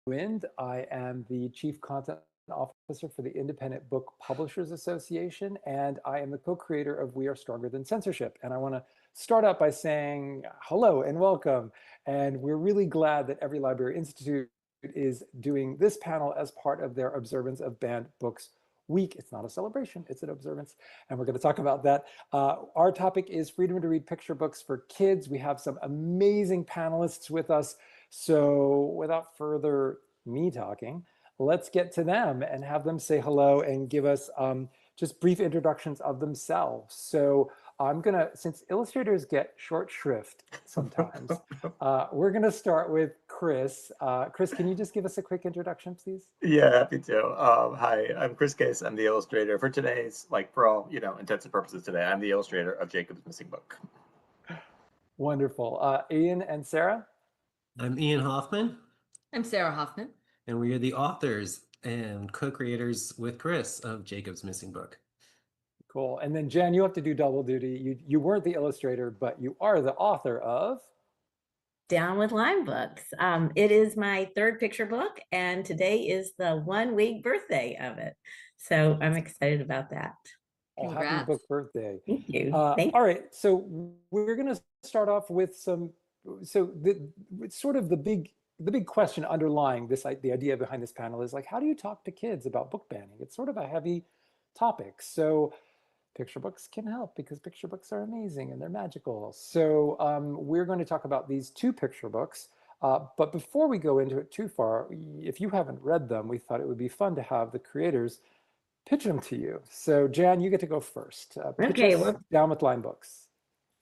Wind. I am the Chief Content Officer for the Independent Book Publishers Association, and I am the co-creator of We Are Stronger Than Censorship. And I want to start out by saying hello and welcome. And we're really glad that Every Library Institute is doing this panel as part of their observance of Banned Books Week. It's not a celebration, it's an observance, and we're going to talk about that. Our topic is freedom to read picture books for kids. We have some amazing panelists with us. So without further me talking, let's get to them and have them say hello and give us just brief introductions of themselves. So I'm gonna, since illustrators get short shrift sometimes, we're gonna start with Chris. Chris, can you just give us a quick introduction, please? Yeah, happy to. Hi, I'm Chris Case. I'm the illustrator for today's, for all, intents and purposes today. I'm the illustrator of Jacob's Missing Book. Wonderful. Ian and Sarah? I'm Ian Hoffman. I'm Sarah Hoffman. And we are the authors and co-creators with Chris of Jacob's Missing Book. Cool. And then Jan, you have to do double duty. You weren't the illustrator, but you are the author of Down with Line Books. It is my third picture book, and today is the 1 week birthday of it. So I'm excited about that. Oh, happy book birthday. Thank you. All right, so we're going to start off with some, it's sort of the big question underlying this, the idea behind this panel is like, how do you talk to kids about book banning? It's sort of a heavy topic. So picture books can help because picture books are amazing and they're magical. So we're going to talk about these two picture books. But before we go into it too far, if you haven't read them, we thought it would be fun to have the creators pitch them to you. So Jan, you get to go first. Okay, well, Down with Line Books.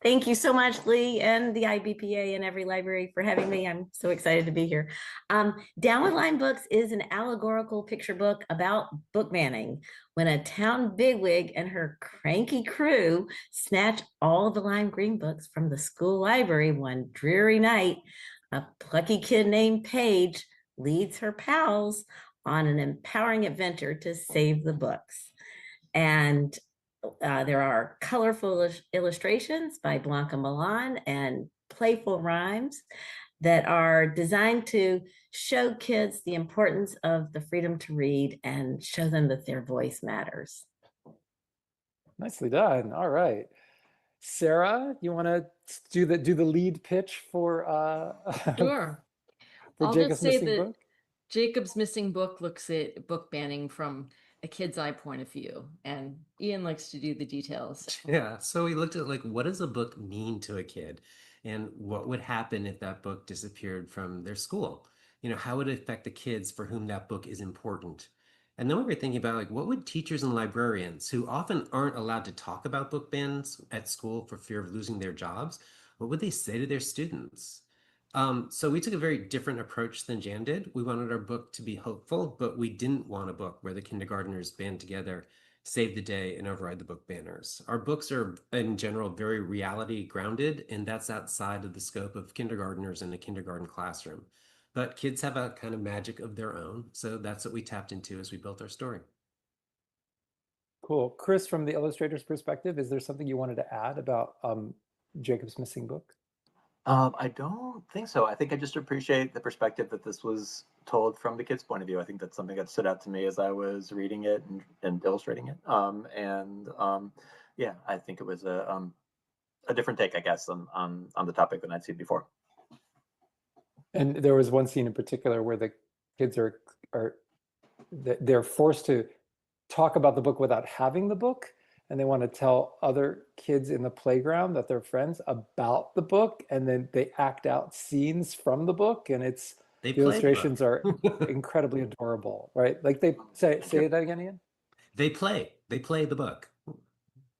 Thank you so much, Lee, and the IBPA and Every Library for having me. I'm so excited to be here. Down with Line Books is an allegorical picture book about book banning. When a town bigwig and her cranky crew snatch all the lime green books from the school library one dreary night, a plucky kid named Paige leads her pals on an empowering adventure to save the books. And there are colorful illustrations by Blanca Millán and playful rhymes that are designed to show kids the importance of the freedom to read and show them that their voice matters. Nicely done. All right. Sarah, you want to do the lead pitch for Sure. for I'll Jacob's just say Missing that Book? Jacob's Missing Book looks at book banning from a kid's eye point of view, and Ian likes to do the details. Yeah, so we looked at what does a book mean to a kid, and what would happen if that book disappeared from their school? How would it affect the kids for whom that book is important? And then we were thinking about what would teachers and librarians who often aren't allowed to talk about book bans at school for fear of losing their jobs, what would they say to their students? So we took a very different approach than Jan did. We wanted our book to be hopeful, but we didn't want a book where the kindergartners band together, save the day, and override the book banners. Our books are, in general, very reality grounded, and that's outside of the scope of kindergartners in a kindergarten classroom. But kids have a kind of magic of their own, so that's what we tapped into as we built our story. Cool. Chris, from the illustrator's perspective, is there something you wanted to add about Jacob's Missing Book? I don't think so. I think I just appreciate the perspective that this was told from the kid's point of view. I think that's something that stood out to me as I was reading it and illustrating it. Yeah, I think it was a different take, I guess, on the topic than I'd seen before. And there was one scene in particular where the kids they're forced to talk about the book without having the book, and they want to tell other kids in the playground that they're friends about the book, and then they act out scenes from the book, and the illustrations are incredibly adorable, right? Like they say that again, Ian? They play the book.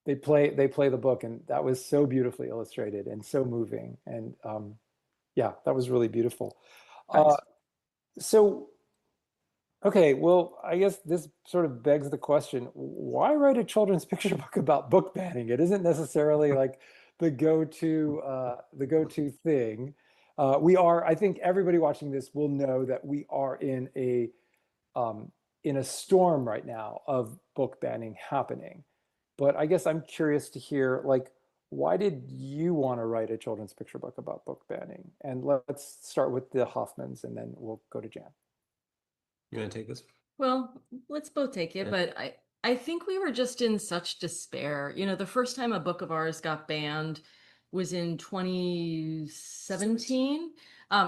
They play the book, and that was so beautifully illustrated and so moving, and yeah, that was really beautiful. Nice. So, okay, well, I guess this sort of begs the question, why write a children's picture book about book banning? It isn't necessarily like the go-to thing. I think everybody watching this will know that we are in a storm right now of book banning happening. But I guess I'm curious to hear, why did you want to write a children's picture book about book banning? And let's start with the Hoffmans, and then we'll go to Jan. You want to take this? Well, let's both take it, Yeah. but I think we were just in such despair. You know, the first time a book of ours got banned was in 2017.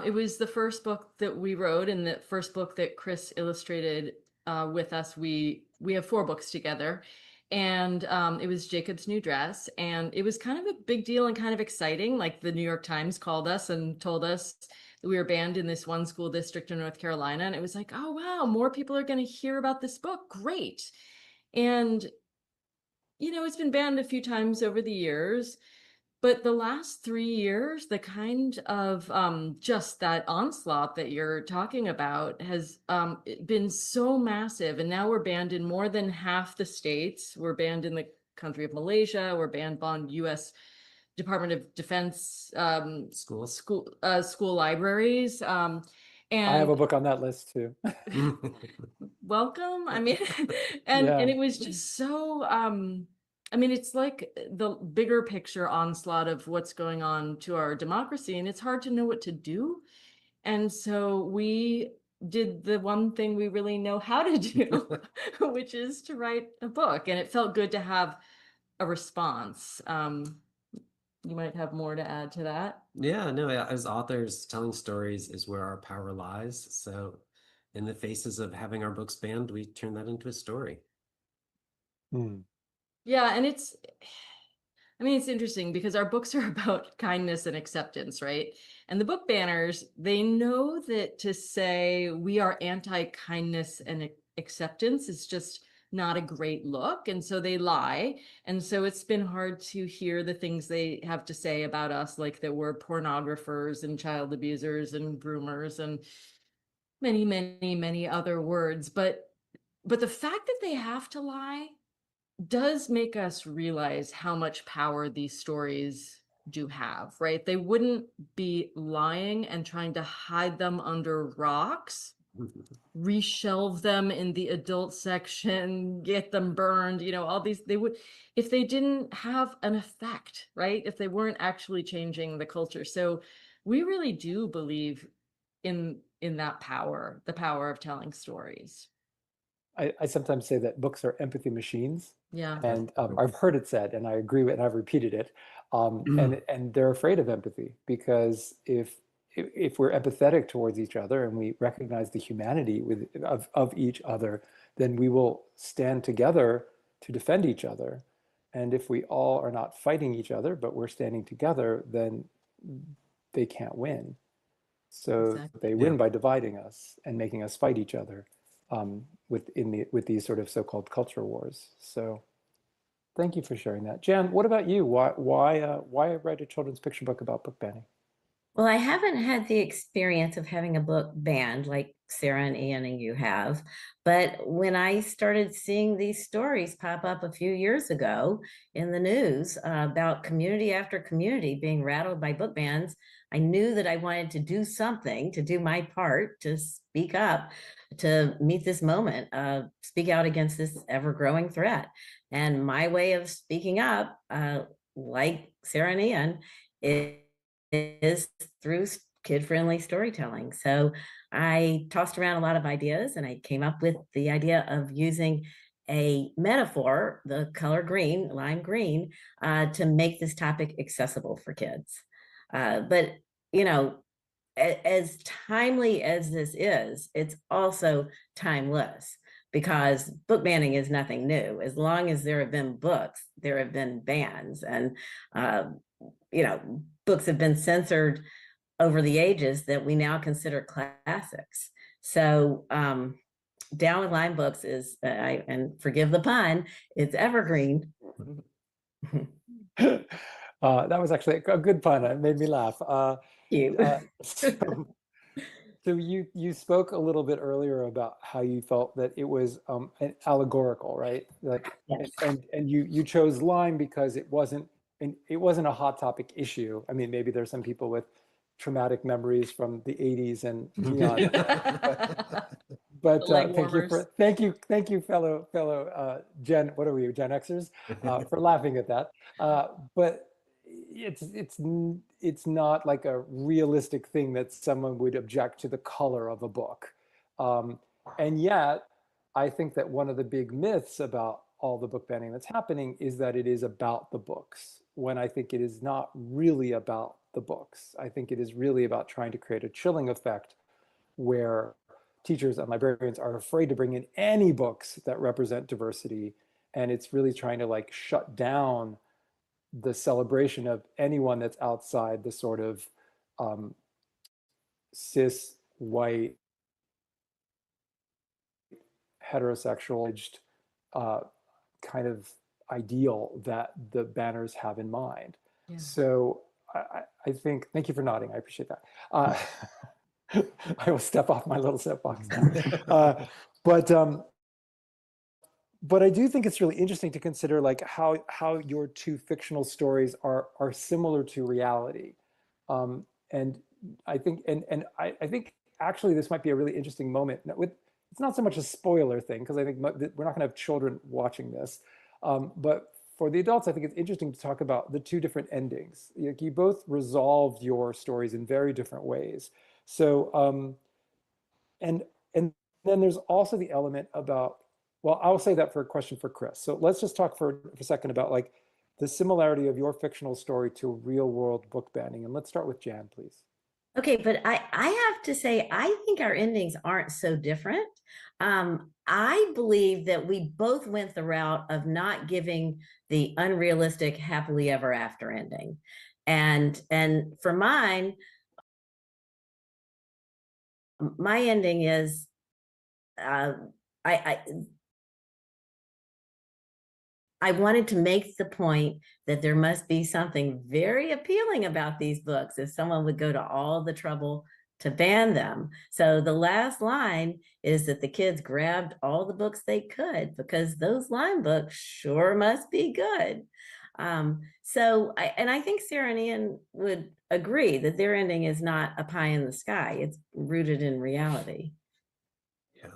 It was the first book that we wrote and the first book that Chris illustrated with us. We have 4 books together, and it was Jacob's New Dress, and it was kind of a big deal and kind of exciting. Like the New York Times called us and told us we were banned in this one school district in North Carolina. And it was like, oh, wow, more people are going to hear about this book. Great. And, you know, it's been banned a few times over the years. But the last 3 years, the kind of just that onslaught that you're talking about has been so massive. And now we're banned in more than half the states. We're banned in the country of Malaysia. We're banned on U.S. Department of Defense school libraries. I have a And book on that list too. welcome. I mean, and Yeah. it was just so I mean, it's like the bigger picture onslaught of what's going on to our democracy, and it's hard to know what to do. And so we did the one thing we really know how to do, which is to write a book. And it felt good to have a response. You might have more to add to that. Yeah, no, as authors, telling stories is where our power lies. So, in the faces of having our books banned, we turn that into a story. Yeah, and I mean, it's interesting because our books are about kindness and acceptance, right? And the book banners, they know that to say we are anti-kindness and acceptance is just not a great look. And so they lie. And so it's been hard to hear the things they have to say about us, like that we're pornographers and child abusers and groomers and many, many, many other words. But the fact that they have to lie does make us realize how much power these stories do have, right? They wouldn't be lying and trying to hide them under rocks, reshelve them in the adult section, get them burned, you know, all these, they would, if they didn't have an effect, right? If they weren't actually changing the culture. So we really do believe in that power, the power of telling stories. I sometimes say that books are empathy machines. Yeah. And I've heard it said, and I agree with, and I've repeated it. And they're afraid of empathy because if we're empathetic towards each other and we recognize the humanity of each other, then we will stand together to defend each other. And if we all are not fighting each other, but we're standing together, then they can't win. So Exactly. they win by dividing us and making us fight each other with these sort of so-called culture wars. So thank you for sharing that. Jan, what about you? Why write a children's picture book about book banning? Well, I haven't had the experience of having a book banned like Sarah and Ian and you have, but when I started seeing these stories pop up a few years ago in the news about community after community being rattled by book bans, I knew that I wanted to do something, to do my part, to speak up, to meet this moment, speak out against this ever-growing threat. And my way of speaking up, like Sarah and Ian, is through kid-friendly storytelling. So I tossed around a lot of ideas and I came up with the idea of using a metaphor, the color green, lime green, to make this topic accessible for kids. But, you know, as timely as this is, it's also timeless because book banning is nothing new. As long as there have been books, there have been bans. And, you know, books have been censored over the ages that we now consider classics. So Down with Line Books is, and forgive the pun, it's evergreen. That was actually a good pun. It made me laugh. So you spoke a little bit earlier about how you felt that it was an allegorical, right? Like, Yes. and you chose Lyme because it wasn't a hot topic issue. I mean, maybe there's some people with traumatic memories from the 80s and beyond. But thank you, fellow Gen, what are we, Gen Xers, for laughing at that. But it's not like a realistic thing that someone would object to the color of a book. And yet, I think that one of the big myths about all the book banning that's happening is that it is about the books, when I think it is not really about the books. I think it is really about trying to create a chilling effect where teachers and librarians are afraid to bring in any books that represent diversity. And it's really trying to like shut down the celebration of anyone that's outside the sort of cis, white, heterosexual kind of ideal that the banners have in mind. Yeah. So I think, thank you for nodding, I appreciate that. I will step off my little soapbox now. But I do think it's really interesting to consider like how your two fictional stories are similar to reality. And I think, I think actually this might be a really interesting moment. It's not so much a spoiler thing, because I think we're not gonna have children watching this. But for the adults, I think it's interesting to talk about the two different endings. You both resolved your stories in very different ways. So, and then there's also the element about, well, I'll say that for a question for Chris. So let's just talk for a second about like the similarity of your fictional story to real world book banning. And let's start with Jan, please. Okay, but I have to say, I think our endings aren't so different. I believe that we both went the route of not giving the unrealistic happily ever after ending. And for mine, my ending is, I wanted to make the point that there must be something very appealing about these books if someone would go to all the trouble to ban them. So the last line is that the kids grabbed all the books they could because those line books sure must be good. I think Sarah and Ian would agree that their ending is not a pie in the sky. It's rooted in reality. Yeah.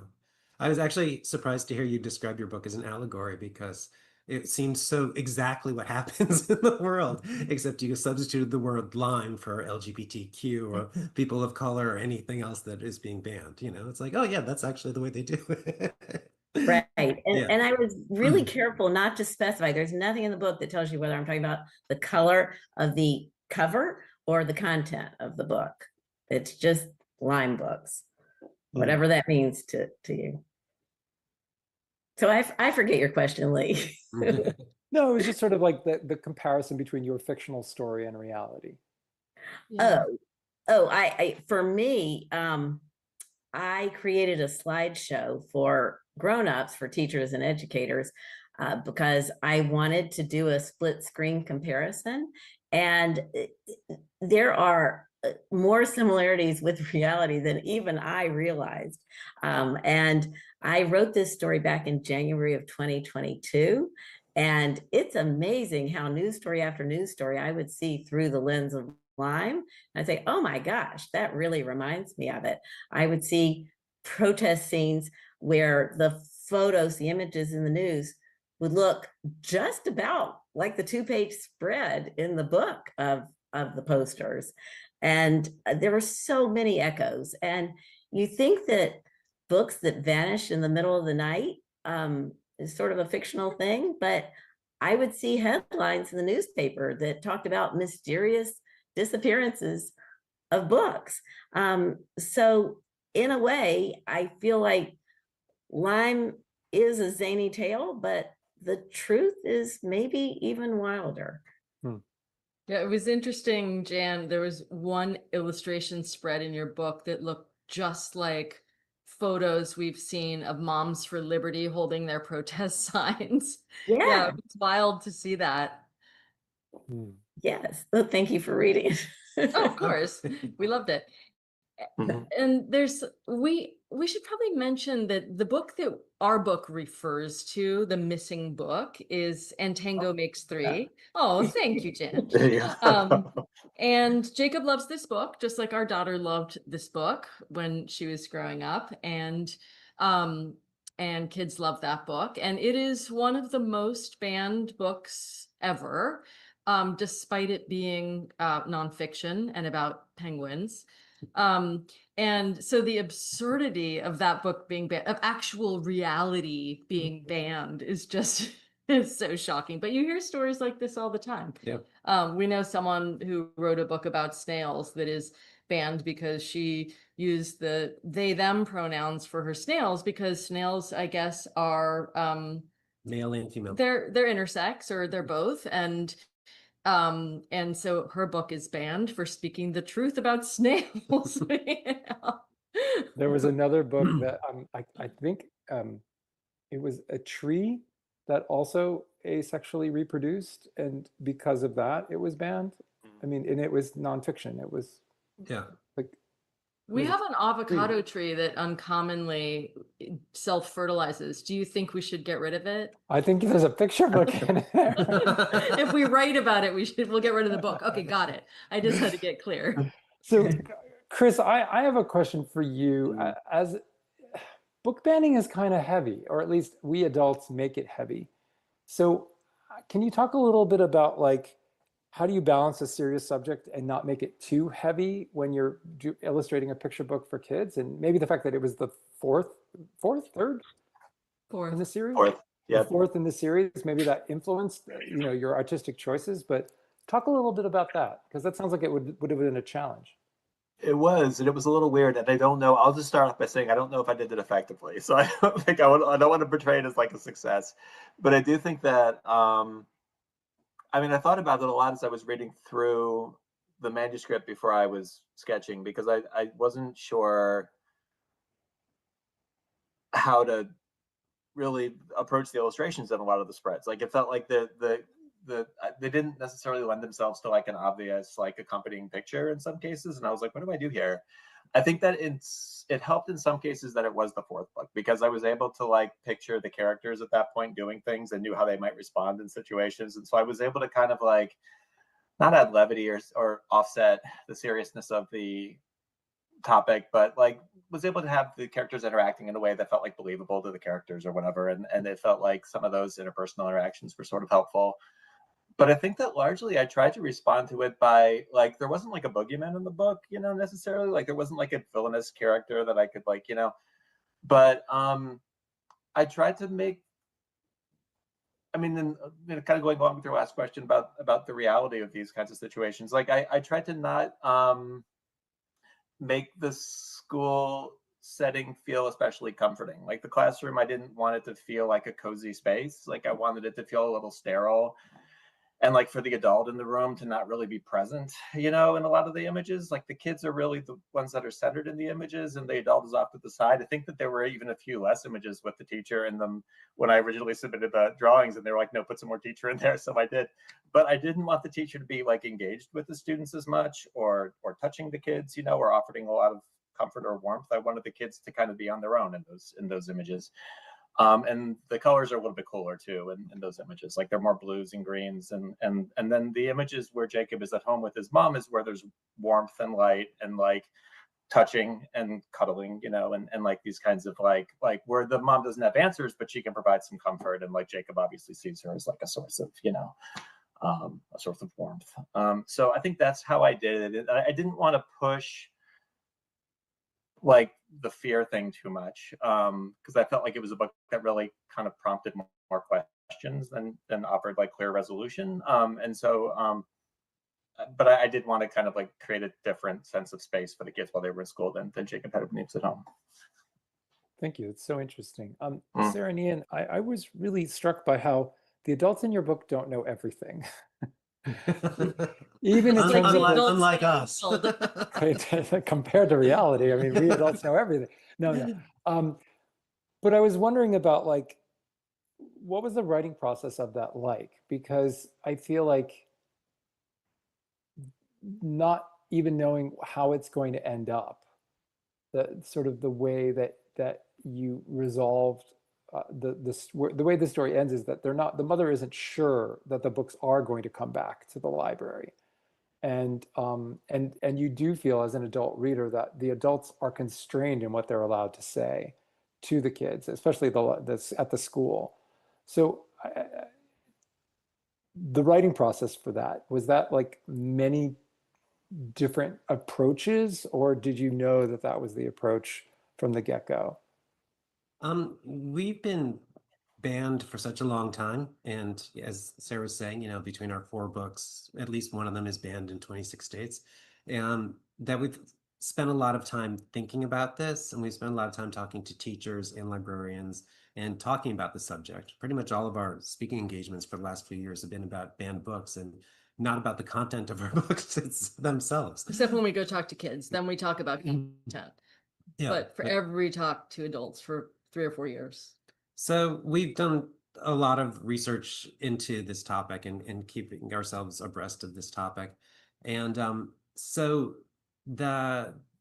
I was actually surprised to hear you describe your book as an allegory, because it seems so exactly what happens in the world, except you substituted the word lime for LGBTQ or people of color or anything else that is being banned. You know, it's like, oh yeah, that's actually the way they do it. Right. And I was really careful not to specify. There's nothing in the book that tells you whether I'm talking about the color of the cover or the content of the book. It's just lime books, whatever that means to you. So I forget your question, Lee. No, it was just sort of like the comparison between your fictional story and reality. Yeah. For me, I created a slideshow for grown-ups, for teachers and educators, because I wanted to do a split screen comparison. And there are more similarities with reality than even I realized. And I wrote this story back in January of 2022. And it's amazing how news story after news story I would see through the lens of Lyme. I'd say, oh my gosh, that really reminds me of it. I would see protest scenes where the photos, the images in the news would look just about like the 2-page spread in the book of the posters. And there were so many echoes. And you think that books that vanish in the middle of the night is sort of a fictional thing, but I would see headlines in the newspaper that talked about mysterious disappearances of books. So in a way, I feel like Lyme is a zany tale, but the truth is maybe even wilder. Yeah, it was interesting, Jan. There was one illustration spread in your book that looked just like photos we've seen of Moms for Liberty holding their protest signs. Yeah, it's wild to see that. Yes. Well, thank you for reading it. Oh, of course. We loved it. And we should probably mention that the book that our book refers to, the missing book, is And Tango Makes Three. Oh, thank you, Jan. And Jacob loves this book, just like our daughter loved this book when she was growing up. And kids love that book. And it is one of the most banned books ever. despite it being nonfiction and about penguins. And so the absurdity of that book being banned, of actual reality being banned, is just is so shocking. But you hear stories like this all the time. Yeah. We know someone who wrote a book about snails that is banned because she used the they them pronouns for her snails, because snails, I guess, are Male and female. they're intersex, or they're both, and so her book is banned for speaking the truth about snails. You know? There was another book that I think it was a tree that also asexually reproduced, and because of that, it was banned. I mean, and it was nonfiction. It was Yeah. like We was have an avocado tree that uncommonly self-fertilizes. Do you think we should get rid of it? I think there's a picture book in there. If we write about it, we'll get rid of the book. Okay, got it. I just had to get clear. So, Chris, I have a question for you. As book banning is kind of heavy, or at least we adults make it heavy. So can you talk a little bit about, like, how do you balance a serious subject and not make it too heavy when you're illustrating a picture book for kids? And maybe the fact that it was the third in the series? Fourth, yeah. The fourth in the series, maybe that influenced, you know, your artistic choices. But talk a little bit about that, because that sounds like it would have been a challenge. It was, and it was a little weird, and I don't know. I'll just start off by saying I don't know if I did it effectively. So I don't think I don't want to portray it as like a success, but I do think that I mean, I thought about it a lot as I was reading through the manuscript before I was sketching, because I wasn't sure how to really approach the illustrations in a lot of the spreads. Like, it felt like they didn't necessarily lend themselves to like an obvious like accompanying picture in some cases, and I was like, what do I do here? I think that it helped in some cases that it was the fourth book, because I was able to like picture the characters at that point doing things and knew how they might respond in situations, and so I was able to kind of like not add levity or offset the seriousness of the topic, but like was able to have the characters interacting in a way that felt like believable to the characters or whatever, and it felt like some of those interpersonal interactions were sort of helpful. But I think that largely I tried to respond to it by, like, there wasn't like a boogeyman in the book, you know, necessarily. Like, there wasn't like a villainous character that I could like, you know, but I tried to make, I mean, then kind of going along with your last question about the reality of these kinds of situations, like I tried to not make the school setting feel especially comforting. Like the classroom, I didn't want it to feel like a cozy space. Like I wanted it to feel a little sterile, and like for the adult in the room to not really be present, you know, in a lot of the images. Like the kids are really the ones that are centered in the images, and the adult is off to the side. I think that there were even a few less images with the teacher in them when I originally submitted the drawings, and they were like, no, put some more teacher in there. So I did, but I didn't want the teacher to be like engaged with the students as much, or touching the kids, you know, or offering a lot of comfort or warmth. I wanted the kids to kind of be on their own in those images. And the colors are a little bit cooler too in those images. Like they're more blues and greens, and then the images where Jacob is at home with his mom is where there's warmth and light and like touching and cuddling, you know, and like these kinds of like where the mom doesn't have answers, but she can provide some comfort, and like Jacob obviously sees her as like a source of, you know, a source of warmth. So I think that's how I did it. I didn't want to push like the fear thing too much, because I felt like it was a book that really kind of prompted more questions than offered like clear resolution. And so but I did want to kind of like create a different sense of space for the kids while they were in school than Jacob had when he was at home. Thank you. It's so interesting. Sarah and Ian, I was really struck by how the adults in your book don't know everything. Even in terms of unlike us. compared to reality, I mean, we adults know everything. No. But I was wondering about, like, what was the writing process of that like? Because I feel like not even knowing how it's going to end up, the sort of the way that you resolved the way the story ends is that the mother isn't sure that the books are going to come back to the library, and you do feel as an adult reader that the adults are constrained in what they're allowed to say to the kids, especially at the school. So the writing process for that, was that like many different approaches, or did you know that that was the approach from the get-go? We've been banned for such a long time, and as Sarah was saying, between our 4 books, at least one of them is banned in 26 states, that we've spent a lot of time thinking about this, and we spent a lot of time talking to teachers and librarians and talking about the subject. Pretty much all of our speaking engagements for the last few years have been about banned books and not about the content of our books it's themselves. Except when we go talk to kids, then we talk about content. Yeah, But for every talk to adults for 3 or 4 years. So we've done a lot of research into this topic and keeping ourselves abreast of this topic. And so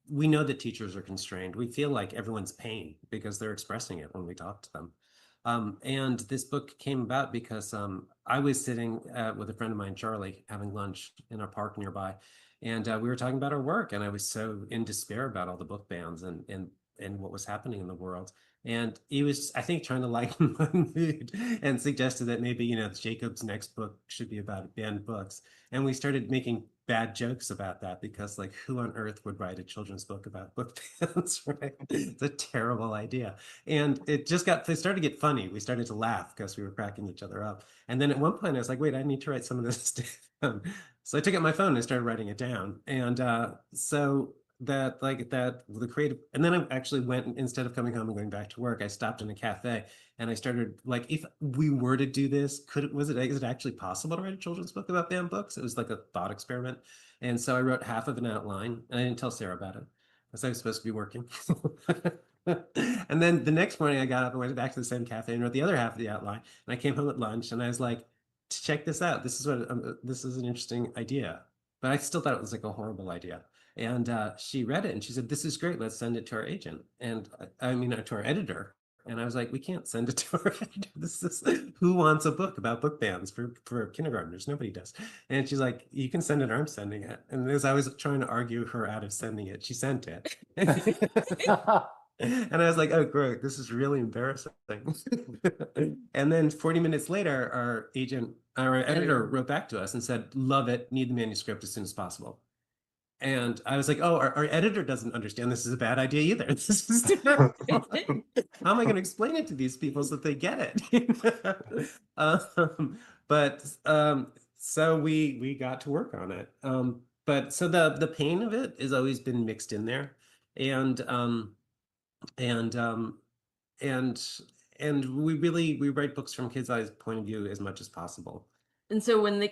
we know that teachers are constrained. We feel like everyone's pain because they're expressing it when we talk to them. And this book came about because I was sitting with a friend of mine, Charlie, having lunch in a park nearby. And we were talking about our work, and I was so in despair about all the book bans and what was happening in the world. And he was, I think, trying to lighten my mood and suggested that maybe, Jacob's next book should be about banned books. And we started making bad jokes about that because, like, who on earth would write a children's book about book bans, right? It's a terrible idea. And it started to get funny. We started to laugh because we were cracking each other up. And then at one point I was like, wait, I need to write some of this down. So I took out my phone and I started writing it down. And so the creative, and then I actually went, instead of coming home and going back to work, I stopped in a cafe and I started, like, if we were to do this, is it actually possible to write a children's book about banned books? It was like a thought experiment. And so I wrote half of an outline, and I didn't tell Sarah about it because I was supposed to be working. And then the next morning I got up and went back to the same cafe and wrote the other half of the outline. And I came home at lunch and I was like, check this out. This is an interesting idea. But I still thought it was like a horrible idea. And she read it and she said, this is great. Let's send it to our agent. And to our editor. And I was like, we can't send it to our editor. This is, who wants a book about book bans for kindergartners? Nobody does. And she's like, you can send it, or I'm sending it. And as I was trying to argue her out of sending it, she sent it. And I was like, oh, great, this is really embarrassing. And then 40 minutes later, our editor wrote back to us and said, love it, need the manuscript as soon as possible. And I was like, oh, our editor doesn't understand this is a bad idea either. This is terrible. How am I going to explain it to these people so that they get it? So we got to work on it. But so the pain of it has always been mixed in there. And we write books from kids' eyes point of view as much as possible. And so when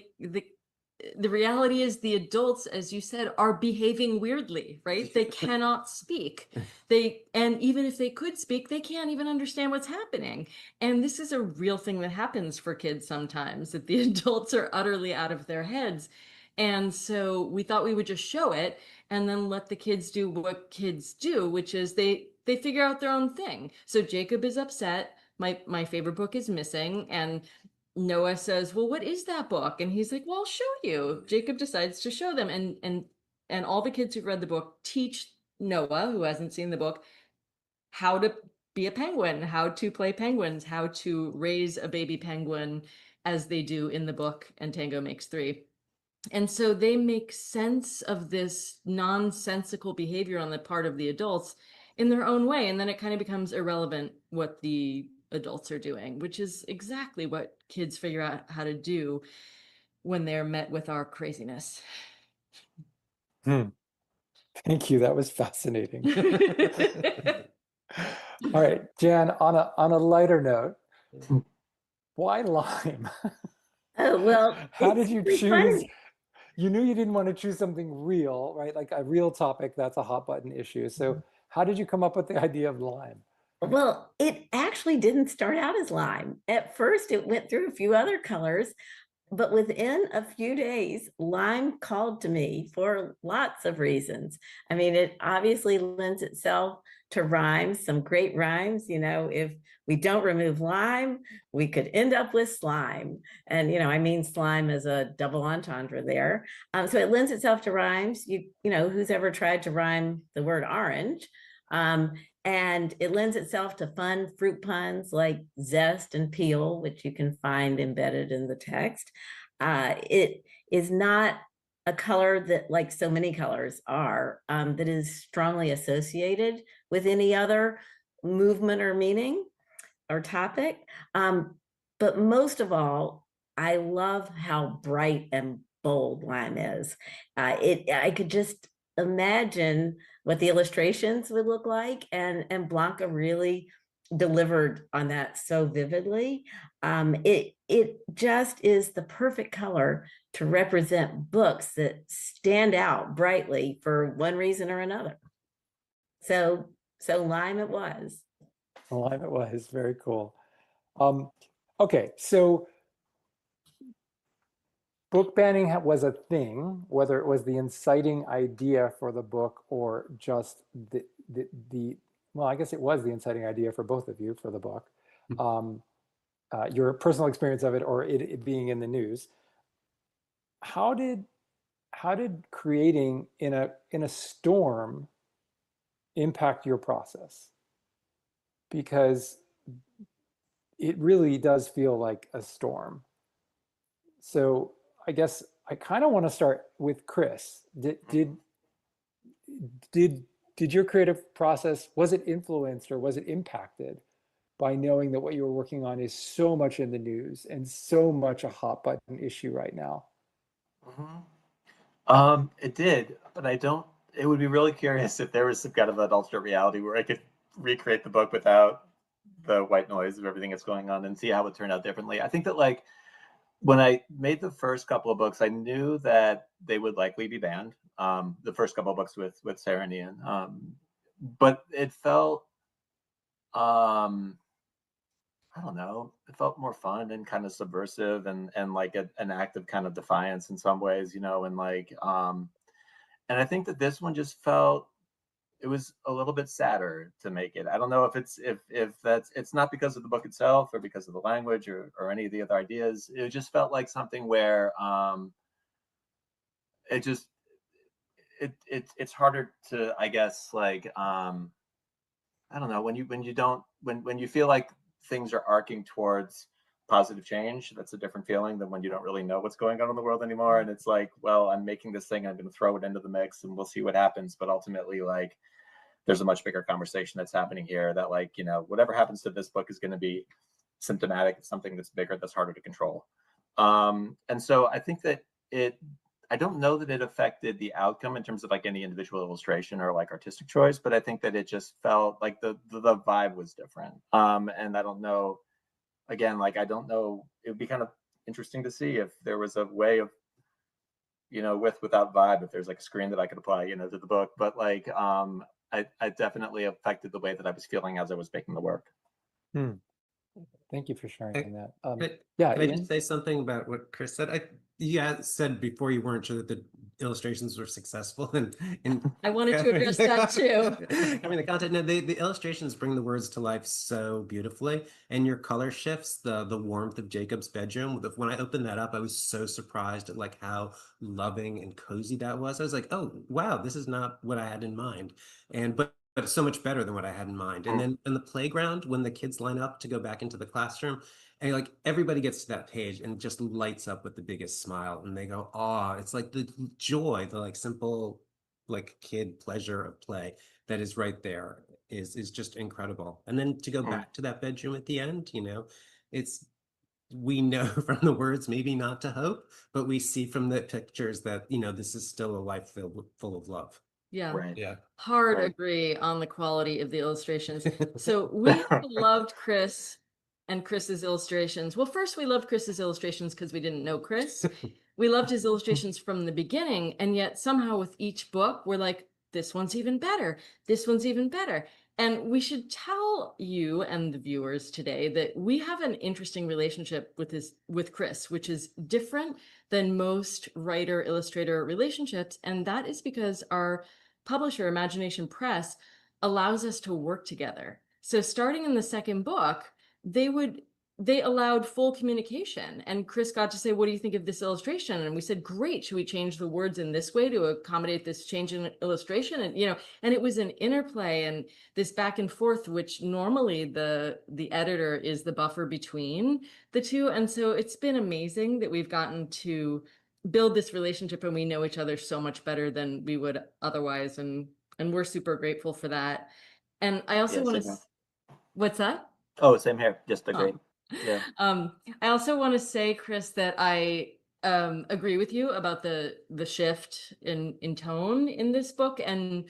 the reality is the adults, as you said, are behaving weirdly, right? They cannot speak. And even if they could speak, they can't even understand what's happening. And this is a real thing that happens for kids sometimes, that the adults are utterly out of their heads. And so we thought we would just show it and then let the kids do what kids do, which is they figure out their own thing. So Jacob is upset. My favorite book is missing. And Noah says, well, what is that book? And he's like, well, I'll show you. Jacob decides to show them. And all the kids who've read the book teach Noah, who hasn't seen the book, how to be a penguin, how to play penguins, how to raise a baby penguin as they do in the book, and Tango Makes Three. And so they make sense of this nonsensical behavior on the part of the adults in their own way. And then it kind of becomes irrelevant what the adults are doing, which is exactly what kids figure out how to do when they're met with our craziness. Thank you. That was fascinating. All right, Jan, on a lighter note, why lime? Oh, well, How did you it's choose? funny. You knew you didn't want to choose something real, right? Like a real topic that's a hot button issue. So how did you come up with the idea of lime? Well, it actually didn't start out as lime. At first, it went through a few other colors, but within a few days, lime called to me for lots of reasons. I mean, it obviously lends itself to rhymes, some great rhymes. If we don't remove lime, we could end up with slime. And, I mean, slime is a double entendre there. So it lends itself to rhymes. Who's ever tried to rhyme the word orange? And it lends itself to fun fruit puns like zest and peel, which you can find embedded in the text. It is not a color that, like so many colors are, that is strongly associated with any other movement or meaning or topic. But most of all, I love how bright and bold lime is. I could just imagine what the illustrations would look like, and Blanca really delivered on that so vividly. It just is the perfect color to represent books that stand out brightly for one reason or another. So lime it was. Lime it was. Very cool. Okay, so book banning was a thing, whether it was the inciting idea for the book or just well, I guess it was the inciting idea for both of you for the book, your personal experience of it or it being in the news. How did creating in a storm impact your process? Because it really does feel like a storm. So I guess I kind of want to start with Chris. Did your creative process, was it influenced or was it impacted by knowing that what you were working on is so much in the news and so much a hot button issue right now? It did, but it would be really curious if there was some kind of an alternate reality where I could recreate the book without the white noise of everything that's going on and see how it turned out differently. I think that like when I made the first couple of books, I knew that they would likely be banned. The first couple of books with Sarah and Ian, but it felt I don't know, it felt more fun and kind of subversive and like an act of kind of defiance in some ways, and like and I think that this one just felt it was a little bit sadder to make it. I don't know if it's not because of the book itself or because of the language or any of the other ideas. It just felt like something where it just it's harder to, I guess, like I don't know, when you feel like things are arcing towards positive change, that's a different feeling than when you don't really know what's going on in the world anymore. And it's like, well, I'm making this thing, I'm going to throw it into the mix and we'll see what happens. But ultimately, like, there's a much bigger conversation that's happening here that, like, whatever happens to this book is going to be symptomatic of something that's bigger, that's harder to control. And so I think that I don't know that it affected the outcome in terms of like any individual illustration or like artistic choice, but I think that it just felt like the vibe was different. And I don't know, again, like, I don't know, it would be kind of interesting to see if there was a way of, without vibe, if there's like a screen that I could apply, to the book. But like, I definitely affected the way that I was feeling as I was making the work. Thank you for sharing that. Can I just say something about what Chris said? You said before you weren't sure that the illustrations were successful, and I wanted to address that too. I mean, the content, no, the illustrations bring the words to life so beautifully, and your color shifts, the warmth of Jacob's bedroom. When I opened that up, I was so surprised at like how loving and cozy that was. I was like, oh wow, this is not what I had in mind, but it's so much better than what I had in mind. And then in the playground, when the kids line up to go back into the classroom, and like everybody gets to that page and just lights up with the biggest smile, and they go, "Oh!" It's like the joy, the like simple, like kid pleasure of play that is right there is just incredible. And then to go back to that bedroom at the end, it's we know from the words maybe not to hope, but we see from the pictures that this is still a life full of love. Yeah. Right. Yeah. Hard agree on the quality of the illustrations. So we loved Chris and Chris's illustrations. Well, first we loved Chris's illustrations because we didn't know Chris. We loved his illustrations from the beginning, and yet somehow with each book, we're like, this one's even better. This one's even better. And we should tell you and the viewers today that we have an interesting relationship with Chris, which is different than most writer-illustrator relationships. And that is because our publisher, Magination Press, allows us to work together. So starting in the second book, they would they allowed full communication, and Chris got to say, what do you think of this illustration? And we said, great, should we change the words in this way to accommodate this change in illustration? And, you know, and it was an interplay and this back and forth, which normally the editor is the buffer between the two. And so it's been amazing that we've gotten to build this relationship, and we know each other so much better than we would otherwise. And we're super grateful for that. And I also want to, what's that? Oh, same here. Just agree. Yeah. I also want to say, Chris, that I agree with you about the shift in tone in this book. And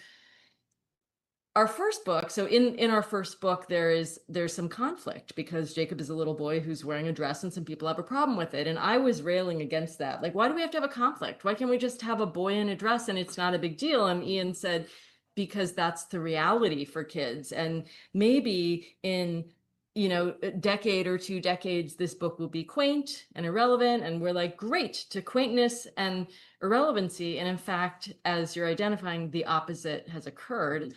our first book, so in our first book, there's some conflict because Jacob is a little boy who's wearing a dress and some people have a problem with it. And I was railing against that. Like, why do we have to have a conflict? Why can't we just have a boy in a dress and it's not a big deal? And Ian said, because that's the reality for kids. And maybe in, you know, a decade or 2 decades, this book will be quaint and irrelevant. And we're like, great, to quaintness and irrelevancy. And in fact, as you're identifying, the opposite has occurred.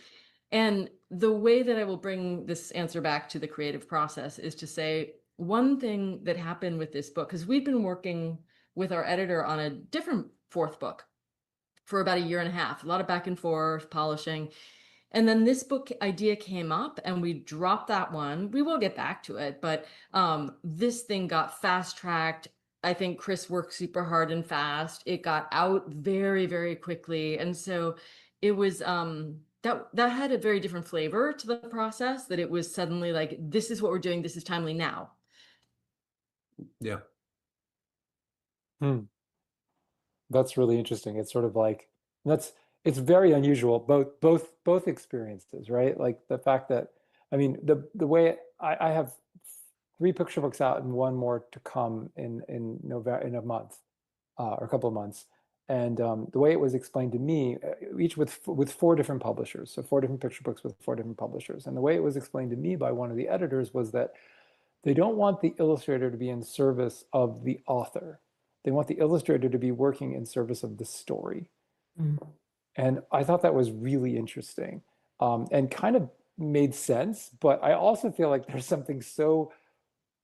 And the way that I will bring this answer back to the creative process is to say one thing that happened with this book, because we've been working with our editor on a different 4th book for about 1.5 years, a lot of back and forth, polishing. And then this book idea came up and we dropped that one. We will get back to it, but this thing got fast tracked. I think Chris worked super hard and fast. It got out very, very quickly. And so it was, that had a very different flavor to the process, that it was suddenly like, this is what we're doing. This is timely now. Yeah. That's really interesting. It's sort of like, it's very unusual, both experiences, right? Like the fact that, I mean, the way I have 3 picture books out and 1 more to come in November, in a month, or a couple of months. And the way it was explained to me, each with 4 different publishers, so 4 different picture books with 4 different publishers. And the way it was explained to me by one of the editors was that they don't want the illustrator to be in service of the author. They want the illustrator to be working in service of the story. And I thought that was really interesting, and kind of made sense. But I also feel like there's something so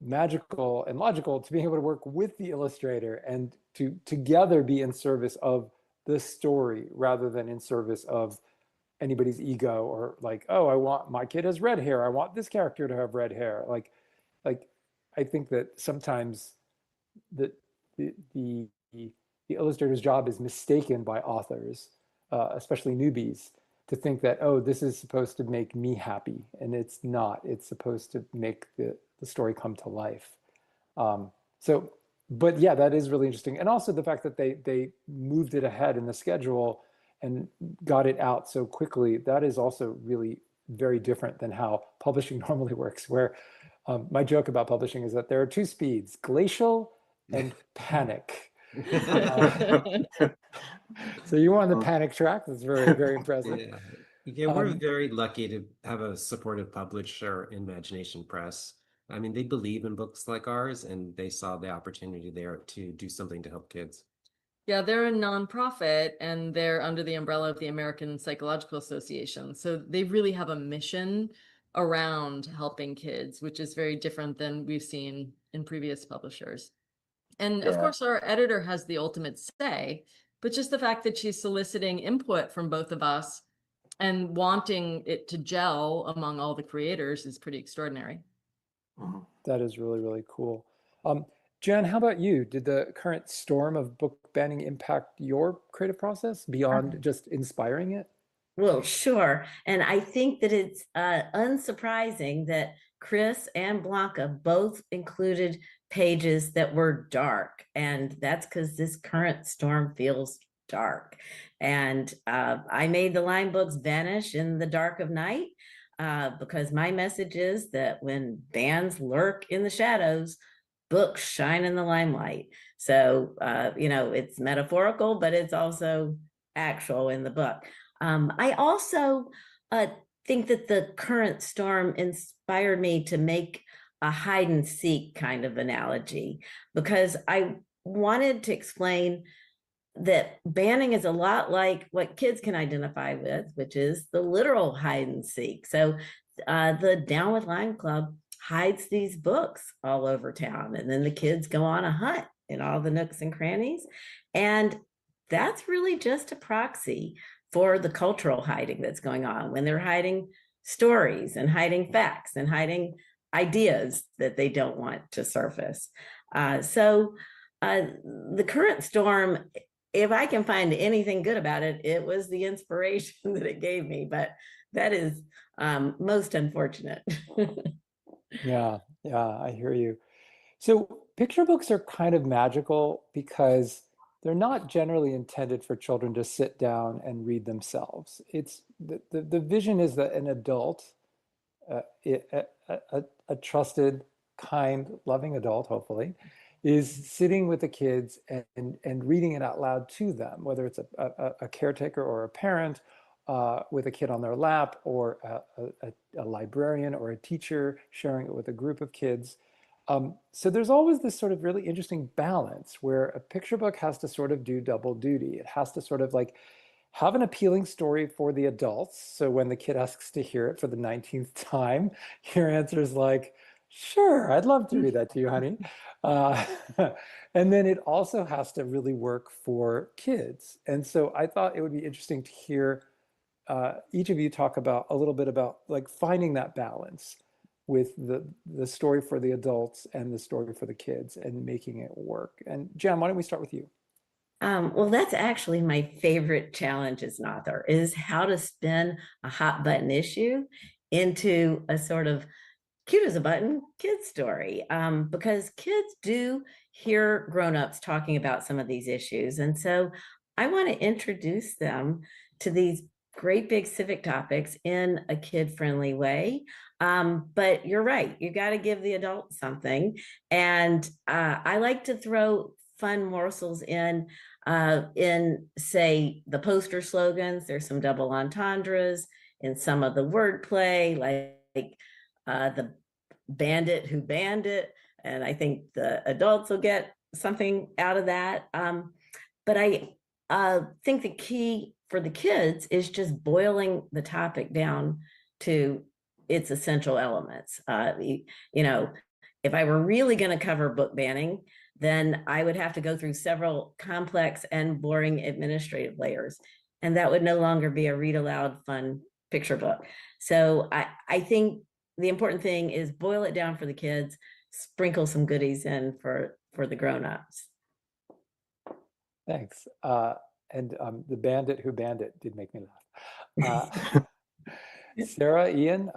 magical and logical to being able to work with the illustrator and to together be in service of the story rather than in service of anybody's ego, or like, oh, I want, my kid has red hair, I want this character to have red hair. Like I think that sometimes the illustrator's job is mistaken by authors, especially newbies, to think that, oh, this is supposed to make me happy, and it's not. It's supposed to make the story come to life. But yeah, that is really interesting. And also the fact that they moved it ahead in the schedule and got it out so quickly, that is also really very different than how publishing normally works, where my joke about publishing is that there are 2 speeds, glacial and panic. So you were on the panic track. That's very, very impressive. Yeah, we're very lucky to have a supportive publisher, Magination Press. I mean, they believe in books like ours, and they saw the opportunity there to do something to help kids. Yeah, they're a nonprofit, and they're under the umbrella of the American Psychological Association. So they really have a mission around helping kids, which is very different than we've seen in previous publishers. And of course, our editor has the ultimate say, but just the fact that she's soliciting input from both of us and wanting it to gel among all the creators is pretty extraordinary. That is really, really cool. Jan, how about you? Did the current storm of book banning impact your creative process beyond just inspiring it? Well, sure. And I think that it's unsurprising that Chris and Blanca both included pages that were dark. And that's because this current storm feels dark. And I made the line books vanish in the dark of night because my message is that when bands lurk in the shadows, books shine in the limelight. So, it's metaphorical, but it's also actual in the book. I also think that the current storm inspired me to make a hide and seek kind of analogy, because I wanted to explain that banning is a lot like what kids can identify with, which is the literal hide and seek. So the Down with Line Club hides these books all over town. And then the kids go on a hunt in all the nooks and crannies. And that's really just a proxy for the cultural hiding that's going on when they're hiding stories and hiding facts and hiding ideas that they don't want to surface. So the current storm, if I can find anything good about it, it was the inspiration that it gave me, but that is most unfortunate. Yeah, I hear you. So picture books are kind of magical because they're not generally intended for children to sit down and read themselves. It's the vision is that an adult, a trusted, kind, loving adult, hopefully, is sitting with the kids and reading it out loud to them, whether it's a caretaker or a parent with a kid on their lap, or a librarian or a teacher sharing it with a group of kids. So there's always this sort of really interesting balance where a picture book has to sort of do double duty. It has to sort of like have an appealing story for the adults. So when the kid asks to hear it for the 19th time, your answer is like, sure, I'd love to read that to you, honey. Uh, and then it also has to really work for kids. And so I thought it would be interesting to hear each of you talk about a little bit about like finding that balance with the story for the adults and the story for the kids and making it work. And Jan, why don't we start with you? Well, that's actually my favorite challenge as an author, is how to spin a hot button issue into a sort of cute as a button kid story, because kids do hear grown-ups talking about some of these issues. And so I want to introduce them to these great big civic topics in a kid-friendly way. But you're right, you got to give the adults something. And I like to throw fun morsels in say the poster slogans. There's some double entendres in some of the wordplay, like the bandit who banned it. And I think the adults will get something out of that. But I think the key for the kids is just boiling the topic down to its essential elements. You know, if I were really going to cover book banning, then I would have to go through several complex and boring administrative layers. And that would no longer be a read aloud fun picture book. So I think the important thing is boil it down for the kids, sprinkle some goodies in for the grown-ups. Thanks. And the bandit who banned it did make me laugh. Sarah, Ian,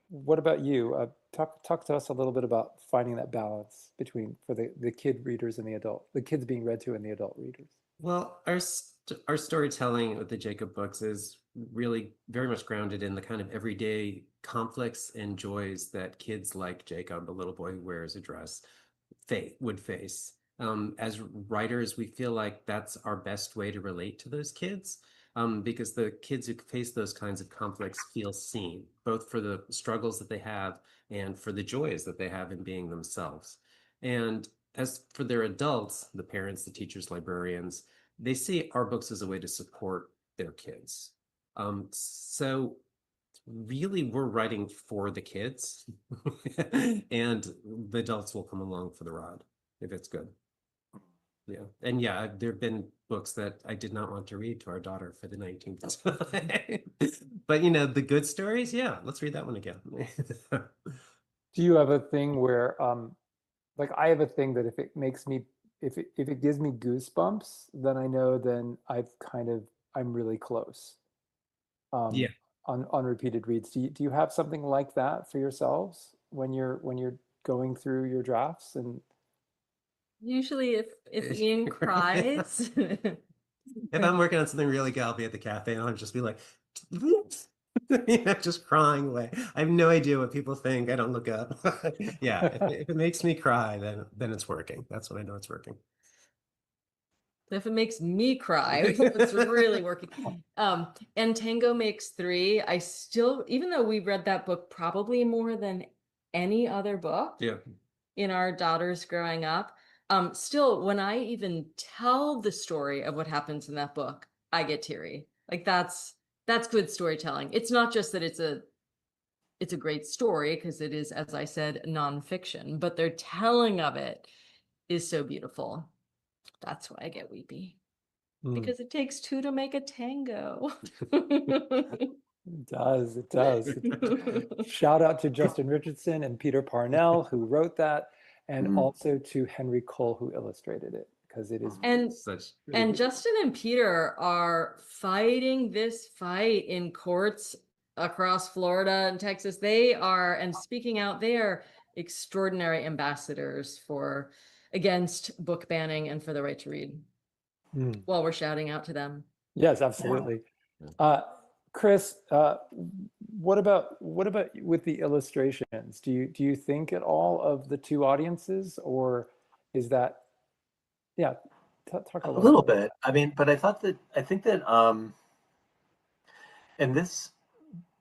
what about you? Talk to us a little bit about finding that balance between for the kid readers and the kids being read to and the adult readers. Well, our storytelling with the Jacob books is really very much grounded in the kind of everyday conflicts and joys that kids like Jacob, a little boy who wears a dress, would face. As writers, we feel like that's our best way to relate to those kids, because the kids who face those kinds of conflicts feel seen, both for the struggles that they have and for the joys that they have in being themselves. And as for their adults, the parents, the teachers, librarians, they see our books as a way to support their kids. So really, we're writing for the kids, and the adults will come along for the ride if it's good. Yeah. And yeah, there have been books that I did not want to read to our daughter for the 19th time. But you know, the good stories, yeah, let's read that one again. Do you have a thing where like I have a thing that if it makes me if it gives me goosebumps, then I know then I'm really close. Yeah. On repeated reads. Do you have something like that for yourselves when you're going through your drafts? And Usually if Ian cries. If I'm working on something really good, I'll be at the cafe and I'll just be like, you know, just crying away. I have no idea what people think. I don't look up. Yeah, if it makes me cry, then it's working. That's when I know it's working. If it makes me cry, it's really working. And Tango Makes Three, I still, even though we read that book probably more than any other book Yeah. in our daughters growing up, still, when I even tell the story of what happens in that book, I get teary. Like that's good storytelling. It's not just that it's a it's a great story because it is, as I said, nonfiction, but their telling of it is so beautiful. That's why I get weepy. Because it takes two to make a tango. It does. It does. Shout out to Justin Richardson and Peter Parnell, who wrote that, and also to Henry Cole, who illustrated it, because it is and Justin and Peter are fighting this fight in courts across Florida and Texas. They are, and speaking out, they are extraordinary ambassadors for against book banning and for the right to read. While we're shouting out to them. Yes, absolutely. Chris, what about with the illustrations? Do you think at all of the two audiences, or is that talk a little bit? I mean, but I think that in this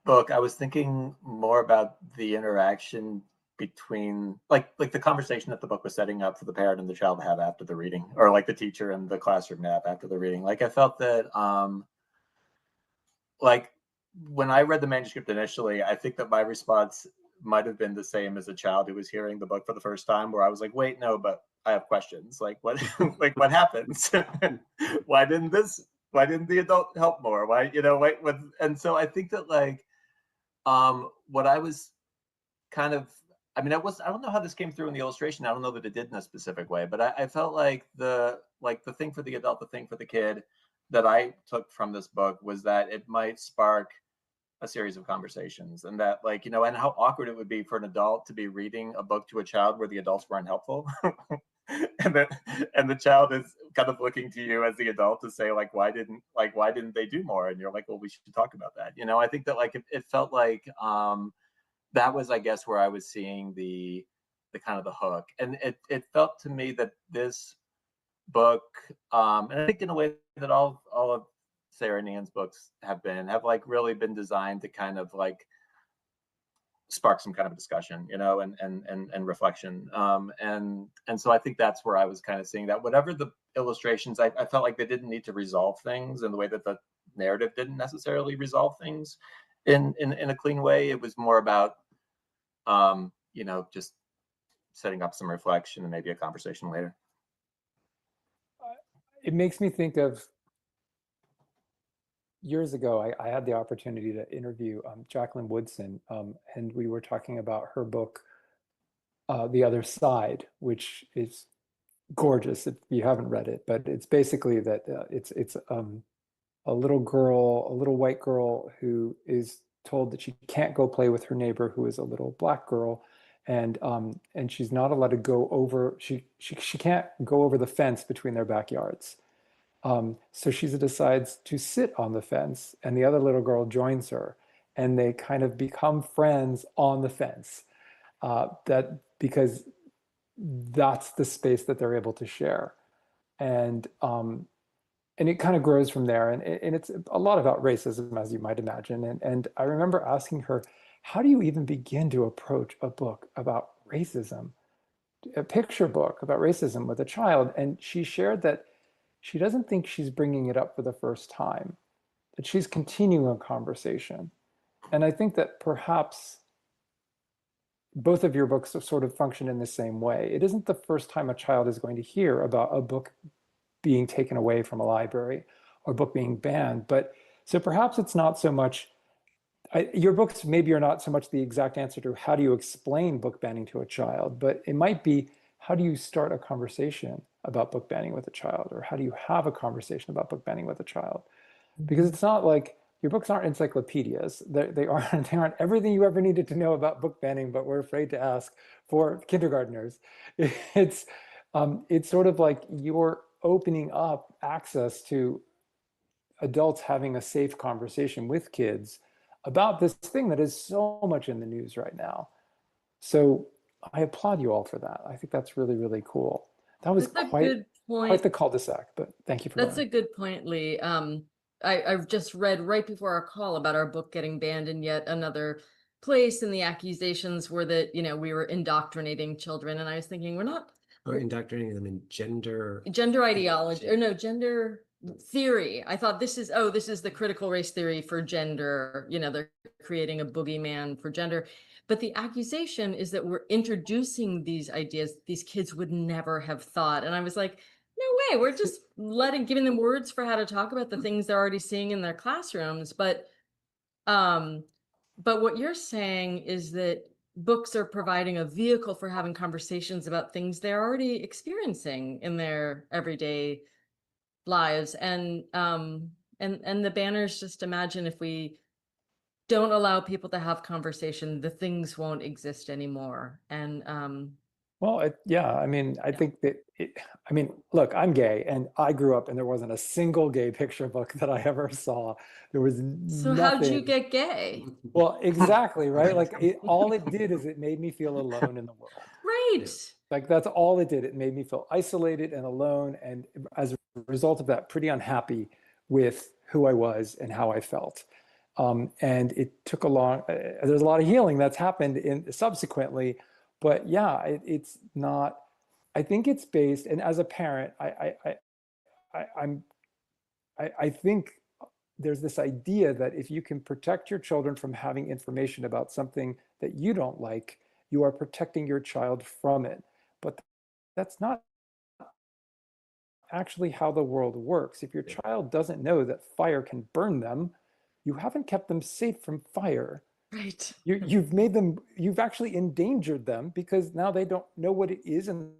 book, I was thinking more about the interaction between like the conversation that the book was setting up for the parent and the child to have after the reading, or like the teacher and the classroom to have after the reading. Like I felt that like when I read the manuscript initially, I think that my response might have been the same as a child who was hearing the book for the first time, where I was like, wait, no, but I have questions. Like what like what happens? Why didn't the adult help more? Why, wait, and so I think that like what I was kind of, I mean, I don't know how this came through in the illustration. I don't know that it did in a specific way, but I felt like the thing for the adult, the thing for the kid that I took from this book was that it might spark a series of conversations, and that and how awkward it would be for an adult to be reading a book to a child where the adults weren't helpful. and the child is kind of looking to you as the adult to say why didn't they do more? And you're like, well, we should talk about that. I think that it felt like that was, I guess, where I was seeing the kind of the hook. And it felt to me that this book, and I think in a way that all of Sarah Nian's books have really been designed to kind of spark some kind of discussion, and reflection. And so I think that's where I was kind of seeing that whatever the illustrations, I felt like they didn't need to resolve things in the way that the narrative didn't necessarily resolve things in a clean way. It was more about just setting up some reflection and maybe a conversation later. It makes me think of years ago, I had the opportunity to interview Jacqueline Woodson, and we were talking about her book, The Other Side, which is gorgeous if you haven't read it, but it's basically that it's a little white girl who is told that she can't go play with her neighbor who is a little black girl, and she's not allowed to go over, she can't go over the fence between their backyards. So she decides to sit on the fence, and the other little girl joins her, and they kind of become friends on the fence. Because that's the space that they're able to share, and it kind of grows from there. And it's a lot about racism, as you might imagine. And I remember asking her, how do you even begin to approach a book about racism, a picture book about racism with a child? And she shared that she doesn't think she's bringing it up for the first time, that she's continuing a conversation. And I think that perhaps both of your books sort of function in the same way. It isn't the first time a child is going to hear about a book being taken away from a library or a book being banned. But so perhaps it's not so much, your books maybe are not so much the exact answer to how do you explain book banning to a child, but it might be, how do you start a conversation about book banning with a child? Or how do you have a conversation about book banning with a child? Because it's not like, your books aren't encyclopedias. They aren't everything you ever needed to know about book banning, but we're afraid to ask for kindergartners. It's sort of like you're opening up access to adults having a safe conversation with kids about this thing that is so much in the news right now. So I applaud you all for that. I think that's really, really cool. That was quite the cul-de-sac, but thank you for that. That's a good point, Lee. I've just read right before our call about our book getting banned in yet another place, and the accusations were that, we were indoctrinating children. And I was thinking, we're not. Or indoctrinating them in gender ideology, or no, gender theory. I thought this is the critical race theory for gender. You know, they're creating a boogeyman for gender. But the accusation is that we're introducing these ideas these kids would never have thought. And I was like, no way, we're just giving them words for how to talk about the things they're already seeing in their classrooms. But what you're saying is that books are providing a vehicle for having conversations about things they're already experiencing in their everyday lives. And the banners just imagine if we don't allow people to have conversation, the things won't exist anymore. And well, yeah, I mean, I think that, I mean, look, I'm gay and I grew up and there wasn't a single gay picture book that I ever saw. There was so nothing. how'd you get gay? Well, exactly, right? Like all it did is it made me feel alone in the world. Right. Like that's all it did. It made me feel isolated and alone. And as a result of that, pretty unhappy with who I was and how I felt. And it took there's a lot of healing that's happened subsequently. But yeah, it's not, I think it's based, and as a parent, I think there's this idea that if you can protect your children from having information about something that you don't like, you are protecting your child from it. But that's not actually how the world works. If your child doesn't know that fire can burn them, you haven't kept them safe from fire. Right. You've actually endangered them because now they don't know what it is and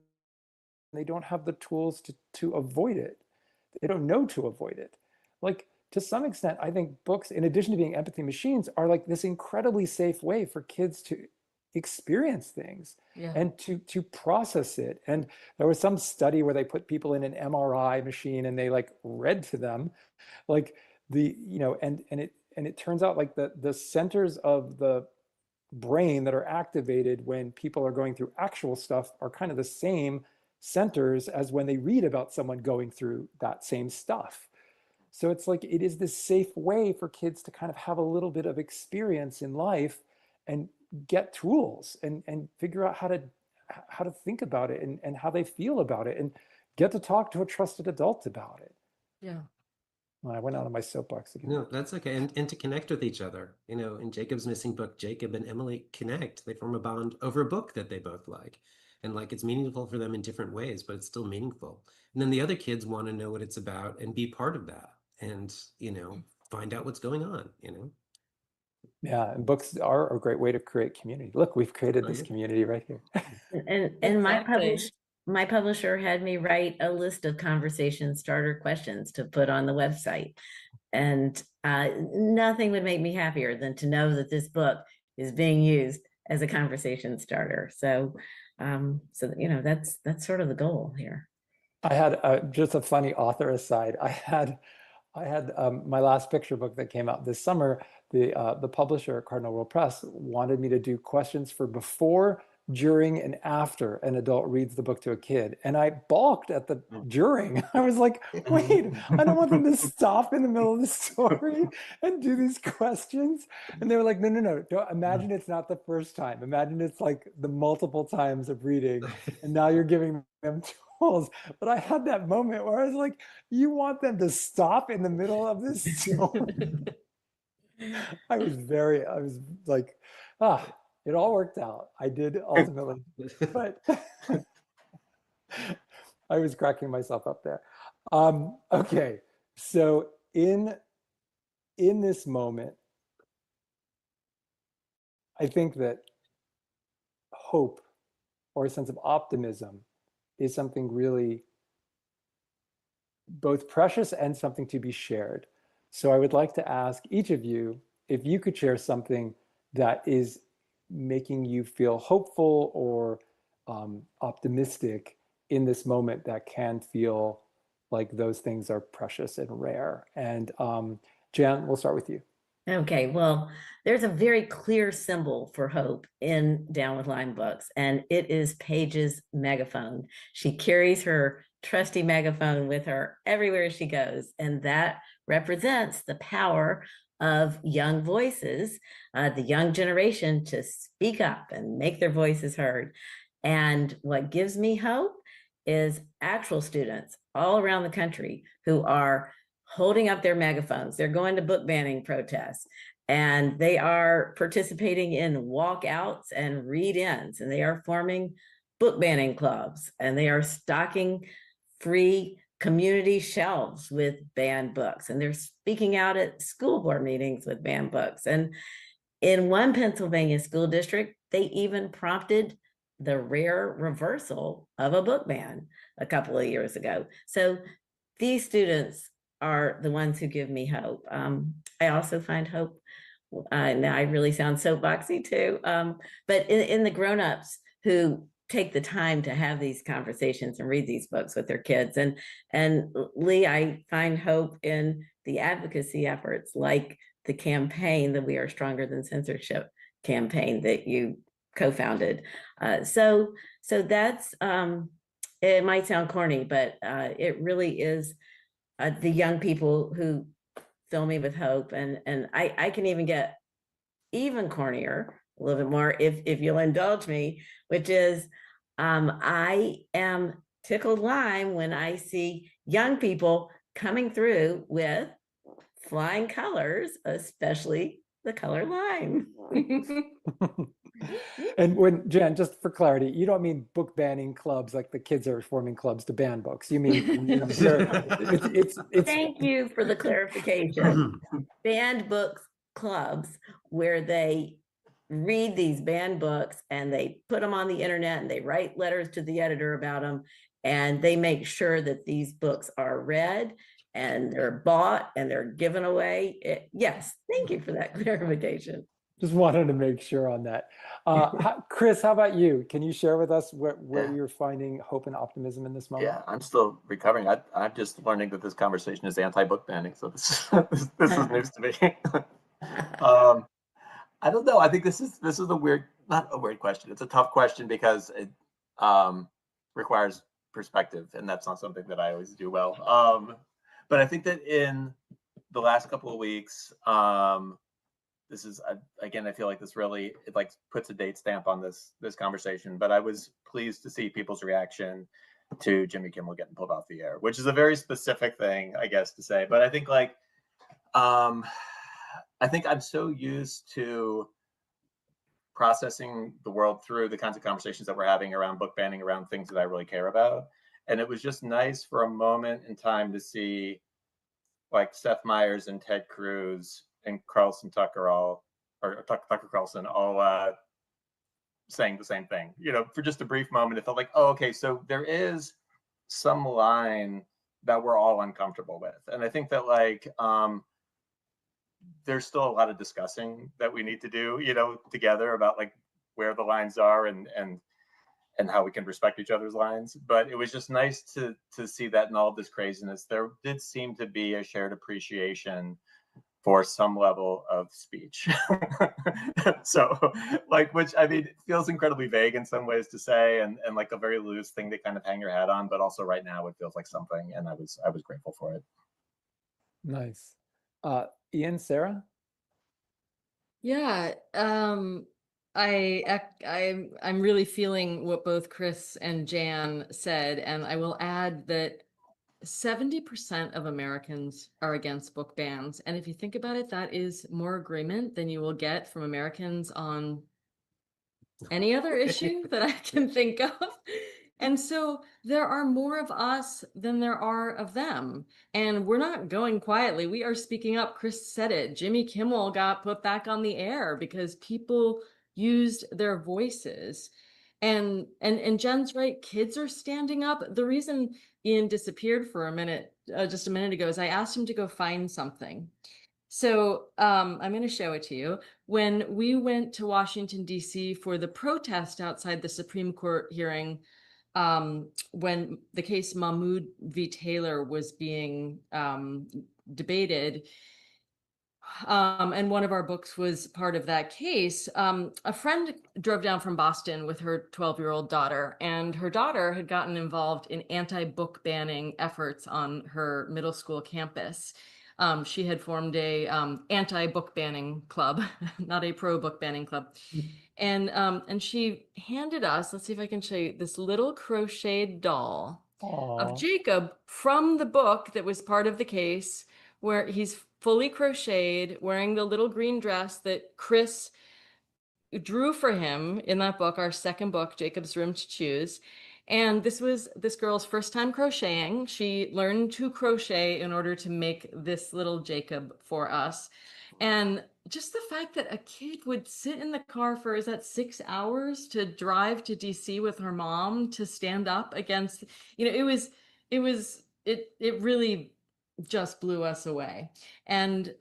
they don't have the tools to avoid it. They don't know to avoid it. Like to some extent, I think books, in addition to being empathy machines, are like this incredibly safe way for kids to experience things and to process it. And there was some study where they put people in an MRI machine and they like read to them, like and it turns out like the centers of the brain that are activated when people are going through actual stuff are kind of the same centers as when they read about someone going through that same stuff. So it's like it is this safe way for kids to kind of have a little bit of experience in life and get tools and figure out how to think about it and how they feel about it and get to talk to a trusted adult about it. Yeah. Well, I went out on my soapbox again. No, that's okay. And to connect with each other. You know, in Jacob's missing book, Jacob and Emily connect. They form a bond over a book that they both like. And like it's meaningful for them in different ways, but it's still meaningful. And then the other kids want to know what it's about and be part of that and, you know, find out what's going on, you know. Yeah, and books are a great way to create community. Look, we've created this community right here. And Exactly. my publisher had me write a list of conversation starter questions to put on the website. And nothing would make me happier than to know that this book is being used as a conversation starter. So, you know, that's sort of the goal here. I had just a funny author aside. I had my last picture book that came out this summer. The publisher at Cardinal World Press wanted me to do questions for before, during, and after an adult reads the book to a kid. And I balked at the during. I was like, wait, I don't want them to stop in the middle of the story and do these questions. And they were like, no, don't imagine it's not the first time. Imagine it's like the multiple times of reading. And now you're giving them tools. But I had that moment where I was like, you want them to stop in the middle of this story? I was like, it all worked out. I did ultimately, but I was cracking myself up there. Okay, so in this moment, I think that hope or a sense of optimism is something really both precious and something to be shared. So I would like to ask each of you if you could share something that is making you feel hopeful or optimistic in this moment that can feel like those things are precious and rare. And Jan, we'll start with you. Okay, well, there's a very clear symbol for hope in Down with Lyme books, and it is Paige's megaphone. She carries her trusty megaphone with her everywhere she goes, and that represents the power of young voices, the young generation, to speak up and make their voices heard. And what gives me hope is actual students all around the country who are holding up their megaphones. They're going to book banning protests, and they are participating in walkouts and read-ins, and they are forming book banning clubs, and they are stocking free community shelves with banned books, and they're speaking out at school board meetings with banned books. And in one Pennsylvania school district, they even prompted the rare reversal of a book ban a couple of years ago. So these students are the ones who give me hope. I also find hope, now I really sound soapboxy too, but in the grown-ups who take the time to have these conversations and read these books with their kids. And Lee, I find hope in the advocacy efforts, like the campaign, the We Are Stronger Than Censorship campaign that you co-founded. So that's, it might sound corny, but it really is the young people who fill me with hope. And I can even get even cornier, a little bit more, if you'll indulge me, which is I am tickled lime when I see young people coming through with flying colors, especially the color lime. And when, Jan, just for clarity, you don't mean book banning clubs like the kids are forming clubs to ban books. You mean it's Thank you for the clarification. Banned books clubs where they read these banned books and they put them on the internet and they write letters to the editor about them, and they make sure that these books are read and they're bought and they're given away. Yes, thank you for that clarification. just wanted to make sure on that. Chris, how about you? Can you share with us where you're finding hope and optimism in this moment? Yeah, I'm still recovering. I'm just learning that this conversation is anti-book banning, so this is news to me. I don't know. I think this is a weird, not a weird question. It's a tough question because it requires perspective, and that's not something that I always do well. But I think that in the last couple of weeks, this is again, I feel like this really like puts a date stamp on this conversation. But I was pleased to see people's reaction to Jimmy Kimmel getting pulled off the air, which is a very specific thing, I guess, to say. But I think like I think I'm so used to processing the world through the kinds of conversations that we're having around book banning, around things that I really care about. And it was just nice for a moment in time to see like Seth Meyers and Ted Cruz and Carlson Tucker Tucker Carlson all saying the same thing, you know, for just a brief moment. It felt like, oh, okay, so there is some line that we're all uncomfortable with. And I think that like, there's still a lot of discussing that we need to do, you know, together about like where the lines are and how we can respect each other's lines. But it was just nice to see that in all of this craziness, there did seem to be a shared appreciation for some level of speech. So like, which I mean, it feels incredibly vague in some ways to say, and like a very loose thing to kind of hang your hat on, but also right now it feels like something, and I was grateful for it. Nice. Ian, Sarah? Yeah, I'm really feeling what both Chris and Jan said, and I will add that 70% of Americans are against book bans. And if you think about it, that is more agreement than you will get from Americans on any other issue that I can think of. And so there are more of us than there are of them. And we're not going quietly. We are speaking up. Chris said it. Jimmy Kimmel got put back on the air because people used their voices. And Jen's right. Kids are standing up. The reason Ian disappeared for a minute, just a minute ago, is I asked him to go find something. So I'm going to show it to you. When we went to Washington, D.C. for the protest outside the Supreme Court hearing, when the case Mahmoud v. Taylor was being debated, and one of our books was part of that case, a friend drove down from Boston with her 12-year-old daughter, and her daughter had gotten involved in anti-book banning efforts on her middle school campus. She had formed a anti-book banning club, not a pro-book banning club. And she handed us, let's see if I can show you, this little crocheted doll of Jacob from the book that was part of the case, where he's fully crocheted, wearing the little green dress that Chris drew for him in that book, our second book, Jacob's Room to Choose. And this was this girl's first time crocheting. She learned to crochet in order to make this little Jacob for us. And just the fact that a kid would sit in the car for, is that 6 hours to drive to DC with her mom to stand up against, it really just blew us away. And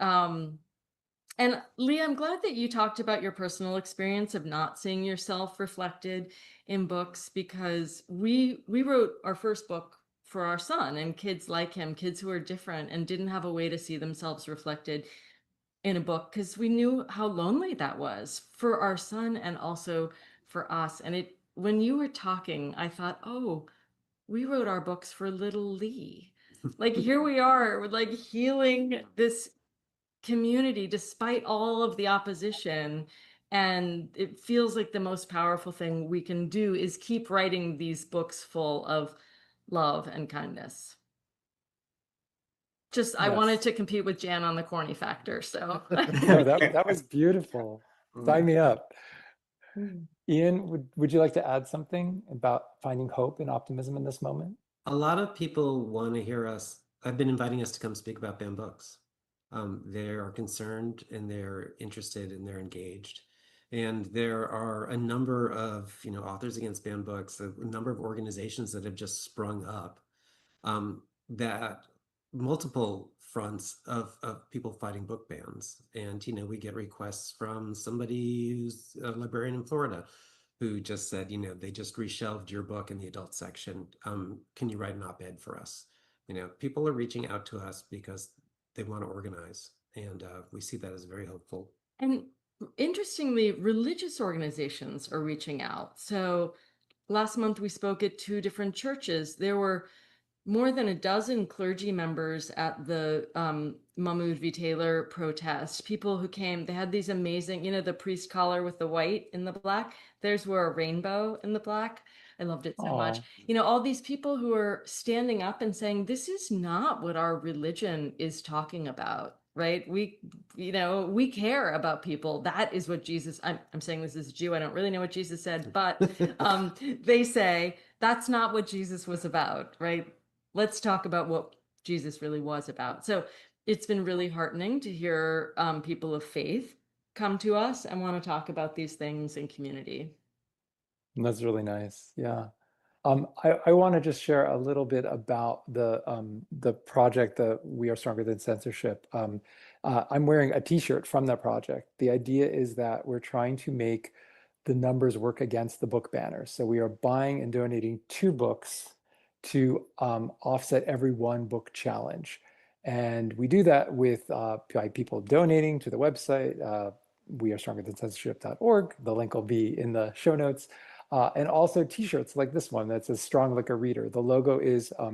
Leah, I'm glad that you talked about your personal experience of not seeing yourself reflected in books, because we wrote our first book for our son and kids like him, kids who are different and didn't have a way to see themselves reflected in a book, because we knew how lonely that was for our son and also for us. And when you were talking, I thought, oh, we wrote our books for little Lee. Like, here we are, we're like healing this community despite all of the opposition, and it feels like the most powerful thing we can do is keep writing these books full of love and kindness. Just, I wanted to compete with Jan on the corny factor, so. No, that was beautiful. Sign me up. Ian, would you like to add something about finding hope and optimism in this moment? A lot of people want to hear us. I've been inviting us to come speak about banned books. They are concerned and they're interested and they're engaged. And there are a number of authors against banned books, a number of organizations that have just sprung up, that multiple fronts of people fighting book bans. And we get requests from somebody who's a librarian in Florida who just said, they just reshelved your book in the adult section. Can you write an op-ed for us? People are reaching out to us because they want to organize, and we see that as very hopeful. And interestingly, religious organizations are reaching out. So last month we spoke at 2 different churches. There were more than a dozen clergy members at the Mahmoud V. Taylor protest. People who came, they had these amazing, the priest collar with the white and the black. Theirs were a rainbow in the black. I loved it so much. All these people who are standing up and saying, this is not what our religion is talking about, right? We care about people. That is what Jesus, I'm saying this as a Jew, I don't really know what Jesus said, but they say, that's not what Jesus was about, right? Let's talk about what Jesus really was about. So it's been really heartening to hear people of faith come to us and want to talk about these things in community. That's really nice. Yeah. I want to just share a little bit about the project, the We Are Stronger Than Censorship. I'm wearing a t-shirt from that project. The idea is that we're trying to make the numbers work against the book banners. So we are buying and donating 2 books to offset every 1 book challenge. And we do that with by people donating to the website, wearestrongerthancensorship.org. The link will be in the show notes. And also t-shirts like this one that says "Strong Like a Reader." The logo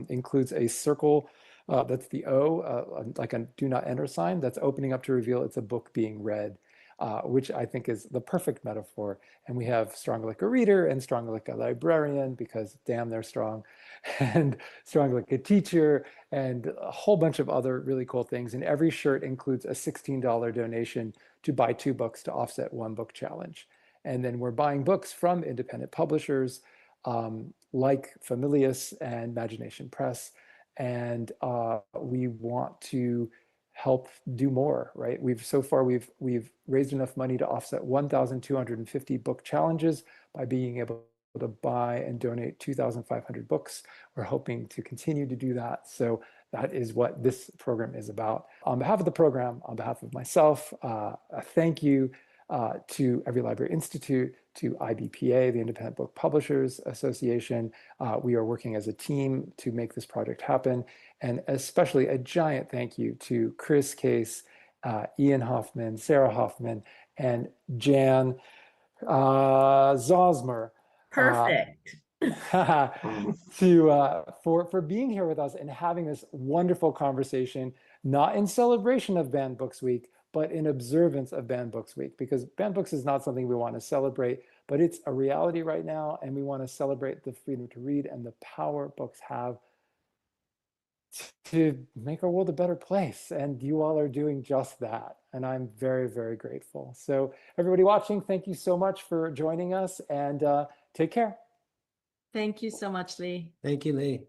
includes a circle that's the O, like a do not enter sign that's opening up to reveal it's a book being read, which I think is the perfect metaphor. And we have "Strong Like a Reader" and "Strong Like a Librarian" because damn, they're strong, and "Strong Like a Teacher," and a whole bunch of other really cool things. And every shirt includes a $16 donation to buy 2 books to offset 1 book challenge. And then we're buying books from independent publishers like Familius and Magination Press. And we want to help do more, right? So far we've raised enough money to offset 1,250 book challenges by being able to buy and donate 2,500 books. We're hoping to continue to do that. So that is what this program is about. On behalf of the program, on behalf of myself, a thank you to Every Library Institute, to IBPA, the Independent Book Publishers Association. We are working as a team to make this project happen. And especially a giant thank you to Chris Case, Ian Hoffman, Sarah Hoffman, and Jan Zauzmer. Perfect. for being here with us and having this wonderful conversation, not in celebration of Banned Books Week, but in observance of Banned Books Week, because Banned Books is not something we want to celebrate, but it's a reality right now, and we want to celebrate the freedom to read and the power books have to make our world a better place. And you all are doing just that. And I'm very, very grateful. So everybody watching, thank you so much for joining us, and take care. Thank you so much, Lee. Thank you, Lee.